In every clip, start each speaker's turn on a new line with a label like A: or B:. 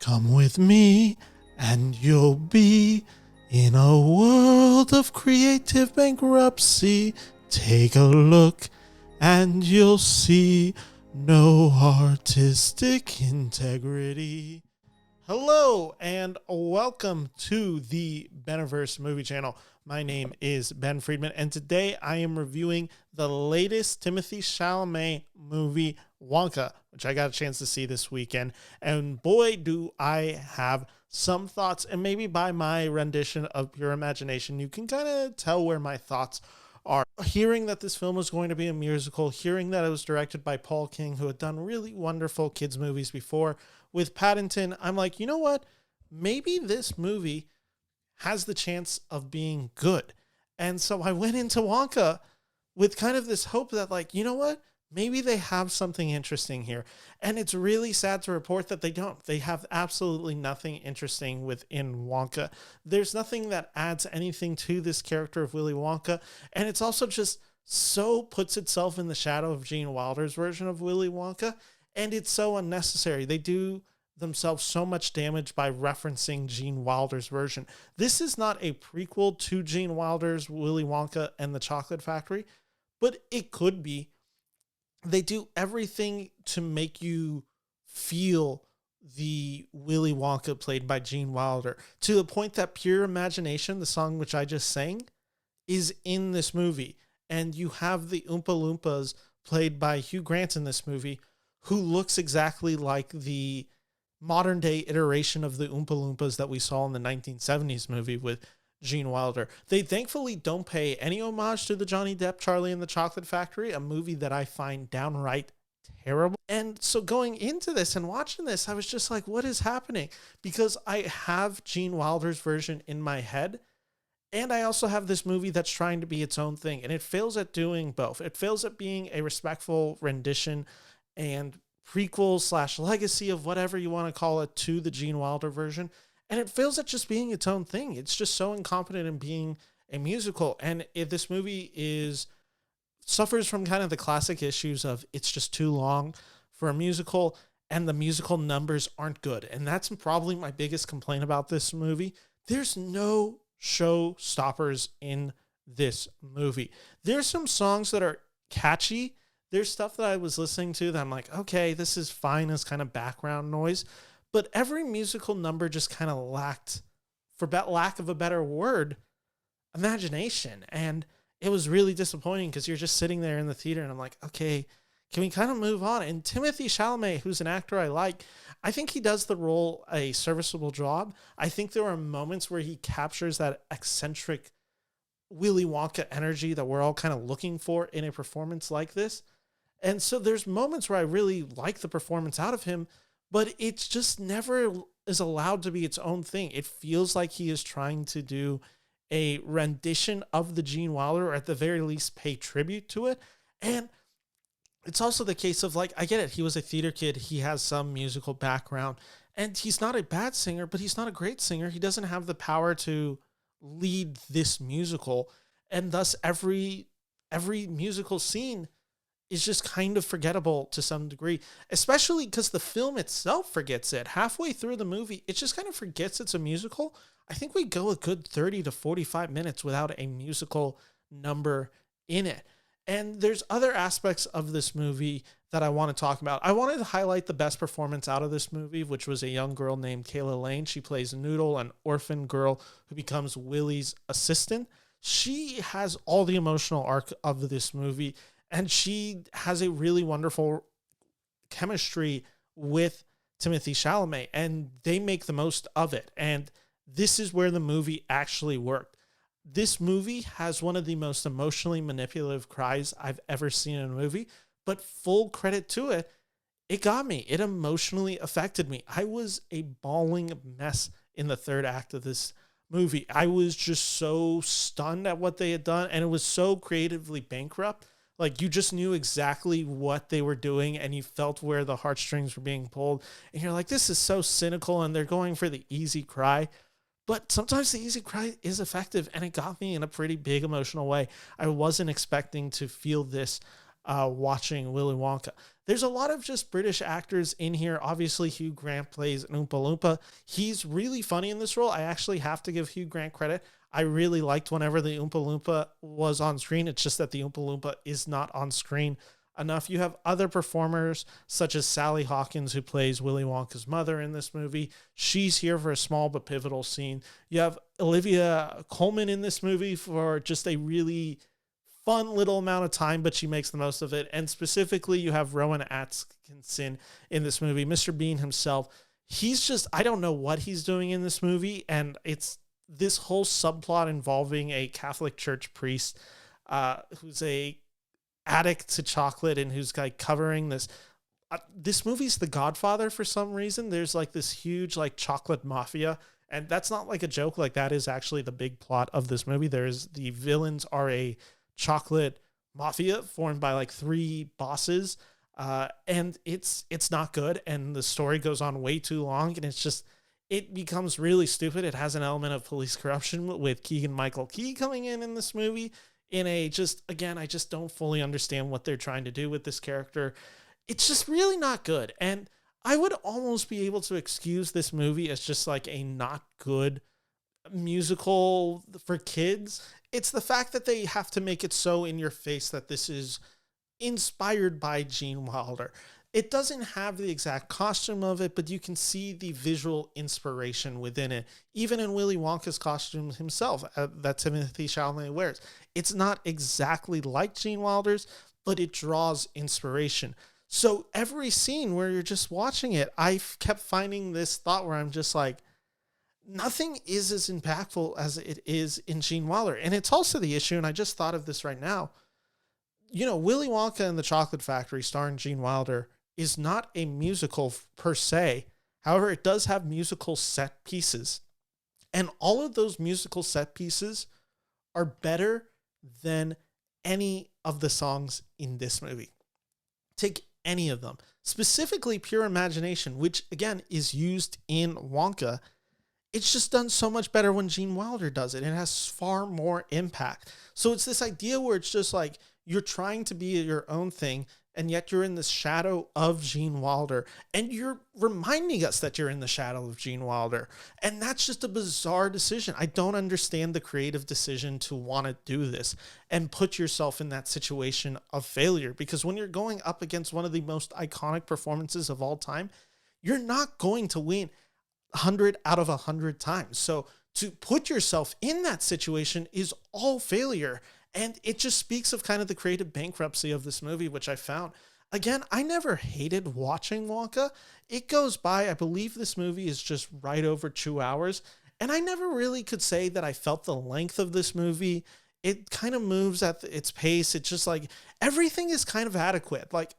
A: Come with me and you'll be in a world of creative bankruptcy. Take a look and you'll see no artistic integrity. Hello and welcome to the Beniverse Movie Channel. My name is Ben Friedman and today I am reviewing the latest Timothée Chalamet movie, Wonka, which I got a chance to see this weekend. And boy, do I have some thoughts. And maybe by my rendition of pure imagination, you can kind of tell where my thoughts are. Hearing that this film was going to be a musical, hearing that it was directed by Paul King, who had done really wonderful kids movies before with Paddington, I'm like, you know what? Maybe this movie has the chance of being good. And so I went into Wonka with kind of this hope that, like, you know what? Maybe they have something interesting here. And it's really sad to report that they don't. They have absolutely nothing interesting within Wonka. There's nothing that adds anything to this character of Willy Wonka. And it's also just so puts itself in the shadow of Gene Wilder's version of Willy Wonka. And it's so unnecessary. They do themselves so much damage by referencing Gene Wilder's version. This is not a prequel to Gene Wilder's Willy Wonka and the Chocolate Factory, but it could be. They do everything to make you feel the Willy Wonka played by Gene Wilder, to the point that Pure Imagination, the song which I just sang, is in this movie. And you have the Oompa Loompas played by Hugh Grant in this movie, who looks exactly like the modern day iteration of the Oompa Loompas that we saw in the 1970s movie with Gene Wilder. They thankfully don't pay any homage to the Johnny Depp Charlie and the Chocolate Factory, a movie that I find downright terrible. And so going into this and watching this, I was just like, what is happening? Because I have Gene Wilder's version in my head, and I also have this movie that's trying to be its own thing, and it fails at doing both. It fails at being a respectful rendition and prequel / legacy of whatever you want to call it to the Gene Wilder version. And it fails at just being its own thing. It's just so incompetent in being a musical. And if this movie suffers from kind of the classic issues of it's just too long for a musical and the musical numbers aren't good. And that's probably my biggest complaint about this movie. There's no showstoppers in this movie. There's some songs that are catchy. There's stuff that I was listening to that I'm like, okay, this is fine as kind of background noise. But every musical number just kind of lacked, for lack of a better word, imagination. And it was really disappointing because you're just sitting there in the theater and I'm like, okay, can we kind of move on? And Timothée Chalamet, who's an actor I like, I think he does the role a serviceable job. I think there are moments where he captures that eccentric Willy Wonka energy that we're all kind of looking for in a performance like this. And so there's moments where I really like the performance out of him, but it's just never is allowed to be its own thing. It feels like he is trying to do a rendition of the Gene Wilder, or at the very least pay tribute to it. And it's also the case of, like, I get it. He was a theater kid. He has some musical background, and he's not a bad singer, but he's not a great singer. He doesn't have the power to lead this musical. And thus every musical scene is just kind of forgettable to some degree, especially because the film itself forgets it. Halfway through the movie, it just kind of forgets it's a musical. I think we go a good 30 to 45 minutes without a musical number in it. And there's other aspects of this movie that I want to talk about. I wanted to highlight the best performance out of this movie, which was a young girl named Calah Lane. She plays Noodle, an orphan girl who becomes Willy's assistant. She has all the emotional arc of this movie, and she has a really wonderful chemistry with Timothée Chalamet, and they make the most of it. And this is where the movie actually worked. This movie has one of the most emotionally manipulative cries I've ever seen in a movie, but full credit to it, it got me. It emotionally affected me. I was a bawling mess in the third act of this movie. I was just so stunned at what they had done, and it was so creatively bankrupt. Like, you just knew exactly what they were doing, and you felt where the heartstrings were being pulled. And you're like, this is so cynical, and they're going for the easy cry. But sometimes the easy cry is effective, and it got me in a pretty big emotional way. I wasn't expecting to feel this watching Willy Wonka. There's a lot of just British actors in here. Obviously, Hugh Grant plays an Oompa Loompa. He's really funny in this role. I actually have to give Hugh Grant credit. I really liked whenever the Oompa Loompa was on screen. It's just that the Oompa Loompa is not on screen enough. You have other performers such as Sally Hawkins, who plays Willy Wonka's mother in this movie. She's here for a small but pivotal scene. You have Olivia Colman in this movie for just a really fun little amount of time, but she makes the most of it. And specifically, you have Rowan Atkinson in this movie, Mr. Bean himself. He's just, I don't know what he's doing in this movie. And it's this whole subplot involving a Catholic church priest who's a addict to chocolate and who's like covering this. This movie's The Godfather for some reason. There's like this huge like chocolate mafia. And that's not like a joke. Like that is actually the big plot of this movie. The villains are a chocolate mafia formed by like 3 bosses. And it's not good. And the story goes on way too long. And it becomes really stupid. It has an element of police corruption with Keegan-Michael Key coming in this movie I just don't fully understand what they're trying to do with this character. It's just really not good. And I would almost be able to excuse this movie as just like a not good musical for kids. It's the fact that they have to make it so in your face that this is inspired by Gene Wilder. It doesn't have the exact costume of it, but you can see the visual inspiration within it. Even in Willy Wonka's costume himself that Timothée Chalamet wears. It's not exactly like Gene Wilder's, but it draws inspiration. So every scene where you're just watching it, I kept finding this thought where I'm just like, nothing is as impactful as it is in Gene Wilder. And it's also the issue, and I just thought of this right now, Willy Wonka and the Chocolate Factory starring Gene Wilder is not a musical per se. However, it does have musical set pieces. And all of those musical set pieces are better than any of the songs in this movie. Take any of them. Specifically, Pure Imagination, which again is used in Wonka. It's just done so much better when Gene Wilder does it. It has far more impact. So it's this idea where it's just like you're trying to be your own thing, and yet you're in the shadow of Gene Wilder, and you're reminding us that you're in the shadow of Gene Wilder. And that's just a bizarre decision. I don't understand the creative decision to want to do this and put yourself in that situation of failure, because when you're going up against one of the most iconic performances of all time, you're not going to win 100 out of 100 times. So to put yourself in that situation is all failure. And it just speaks of kind of the creative bankruptcy of this movie, which I found. Again, I never hated watching Wonka. It goes by, I believe this movie is just right over 2 hours. And I never really could say that I felt the length of this movie. It kind of moves at its pace. It's just like everything is kind of adequate. Like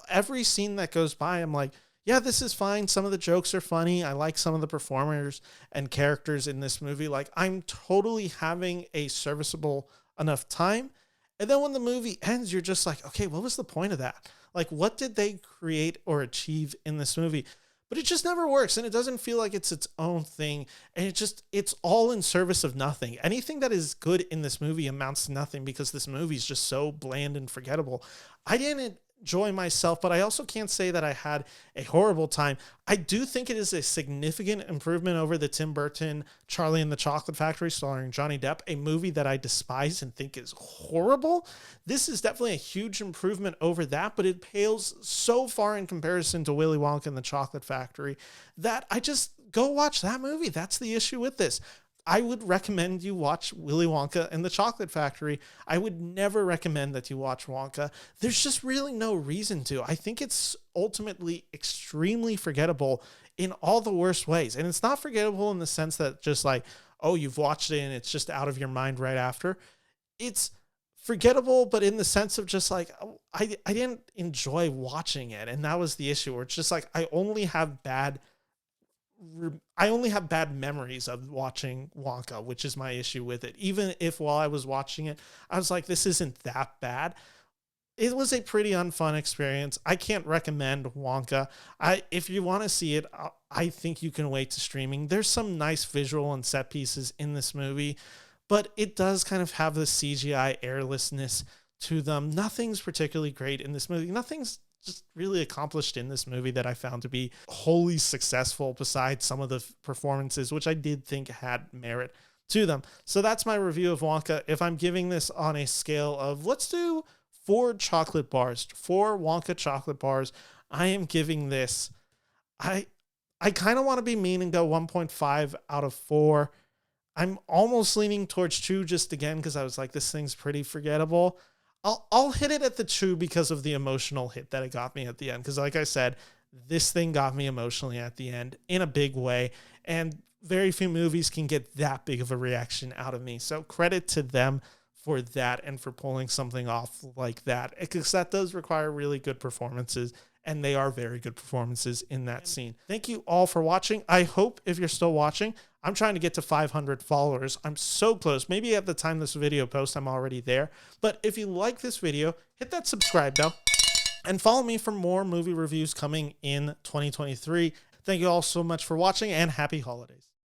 A: every scene that goes by, I'm like, yeah, this is fine. Some of the jokes are funny. I like some of the performers and characters in this movie. Like I'm totally having a serviceable enough time. And then when the movie ends, you're just like, okay, what was the point of that? Like, what did they create or achieve in this movie? But it just never works. And it doesn't feel like it's its own thing. And it's all in service of nothing. Anything that is good in this movie amounts to nothing because this movie is just so bland and forgettable. I didn't enjoy myself, but I also can't say that I had a horrible time. I do think it is a significant improvement over the Tim Burton Charlie and the Chocolate Factory starring Johnny Depp, a movie that I despise and think is horrible. This is definitely a huge improvement over that, but it pales so far in comparison to Willy Wonka and the Chocolate Factory that I just go watch that movie. That's the issue with this. I would recommend you watch Willy Wonka and the Chocolate Factory. I would never recommend that you watch Wonka. There's just really no reason to. I think it's ultimately extremely forgettable in all the worst ways. And it's not forgettable in the sense that just like, oh, you've watched it and it's just out of your mind right after. It's forgettable, but in the sense of just like, I didn't enjoy watching it. And that was the issue where it's just like, I only have bad memories of watching Wonka, which is my issue with it. Even if while I was watching it, I was like, this isn't that bad. It was a pretty unfun experience. I can't recommend Wonka. If you want to see it, I think you can wait to streaming. There's some nice visual and set pieces in this movie, but it does kind of have the CGI airlessness to them. Nothing's particularly great in this movie. Nothing's just really accomplished in this movie that I found to be wholly successful besides some of the performances, which I did think had merit to them. So that's my review of Wonka. If I'm giving this on a scale of, let's do 4 chocolate bars, 4 Wonka chocolate bars, I am giving this, I kind of want to be mean and go 1.5 out of 4. I'm almost leaning towards 2 just again because I was like, this thing's pretty forgettable. I'll hit it at the 2 because of the emotional hit that it got me at the end. Because like I said, this thing got me emotionally at the end in a big way. And very few movies can get that big of a reaction out of me. So credit to them for that and for pulling something off like that. Because that does require really good performances. And they are very good performances in that scene. Thank you all for watching. I hope if you're still watching, I'm trying to get to 500 followers. I'm so close. Maybe at the time this video posts, I'm already there. But if you like this video, hit that subscribe bell and follow me for more movie reviews coming in 2023. Thank you all so much for watching and happy holidays.